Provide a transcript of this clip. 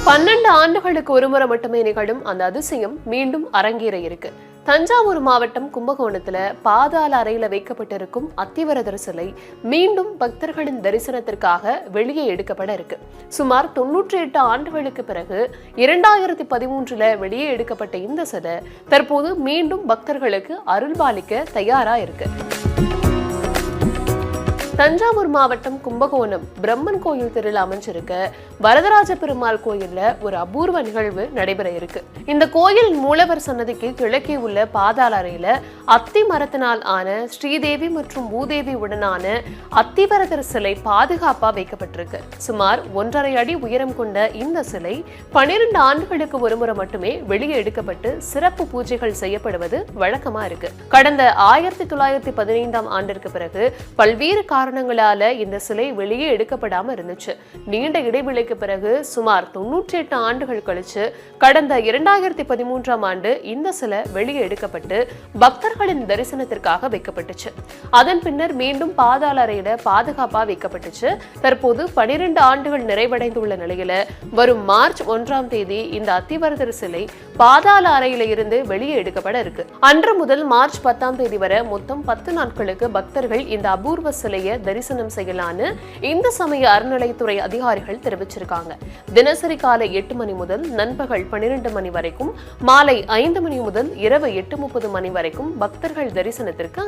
12 ஆண்டுகளுக்கு ஒருமுறை மட்டுமே நிகழும் அந்த அதிசயம் மீண்டும் அரங்கேற இருக்கு. தஞ்சாவூர் மாவட்டம் கும்பகோணத்துல பாதாள அறையில வைக்கப்பட்டிருக்கும் அத்திவரதர் சிலை மீண்டும் பக்தர்களின் தரிசனத்திற்காக வெளியே எடுக்கப்பட இருக்கு. சுமார் 98 ஆண்டுகளுக்கு பிறகு 2013 வெளியே எடுக்கப்பட்ட இந்த சிலை தற்போது மீண்டும் பக்தர்களுக்கு அருள்பாலிக்க தயாரா இருக்கு. தஞ்சாவூர் மாவட்டம் கும்பகோணம் பிரம்மன் கோயில் தெருவில் அமைஞ்சிருக்க வரதராஜ பெருமாள் கோயில்ல ஒரு அபூர்வ நிகழ்வு நடைபெற இருக்கு. இந்த கோயில் மூலவர் சன்னதிக்கு கிழக்கே உள்ள பாதாள அறையில அத்தி மரத்தினால் ஆன ஸ்ரீதேவி மற்றும் பூதேவி உடனான அத்திவரதர் சிலை பாதுகாப்பா வைக்கப்பட்டிருக்கு. சுமார் 1.5 அடி உயரம் கொண்ட இந்த சிலை 12 ஆண்டுகளுக்கு ஒருமுறை மட்டுமே வெளியே எடுக்கப்பட்டு சிறப்பு பூஜைகள் செய்யப்படுவது வழக்கமா இருக்கு. கடந்த 1915ஆம் ஆண்டிற்கு பிறகு பல்வேறு காரணங்களால இந்த சிலை வெளியே எடுக்கப்படாம இருந்துச்சு. நீண்ட இடைவெளிக்கு பிறகு சுமார் 98 ஆண்டுகள் கழிச்சு கடந்த 2013ஆம் ஆண்டு இந்த சிலை வெளியே எடுக்கப்பட்டு பக்தர்களின் தரிசனத்திற்காக வைக்கப்பட்டுச்சு. அதன் பின்னர் மீண்டும் பாதாள அறையில பாதுகாப்பா வைக்கப்பட்டுச்சு. தற்போது 12 ஆண்டுகள் நிறைவடைந்துள்ள நிலையில வரும் மார்ச் 1ஆம் தேதி இந்த அத்திவரதர் சிலை பாதாள அறையில இருந்து வெளியே எடுக்கப்பட இருக்கு. அன்று முதல் மார்ச் 10ஆம் தேதி வரை மொத்தம் 10 நாட்களுக்கு பக்தர்கள் இந்த அபூர்வ சிலையை தரிசனம் செய்யலான்னு இந்து சமய அறநிலையத்துறை அதிகாரிகள் தெரிவிச்சிருக்காங்க. தினசரி காலை 8 மணி முதல் நண்பகல் 12 மணி வரைக்கும், மாலை 5 மணி முதல் இரவு 8:30 மணி வரைக்கும் பக்தர்கள் தரிசனத்திற்கு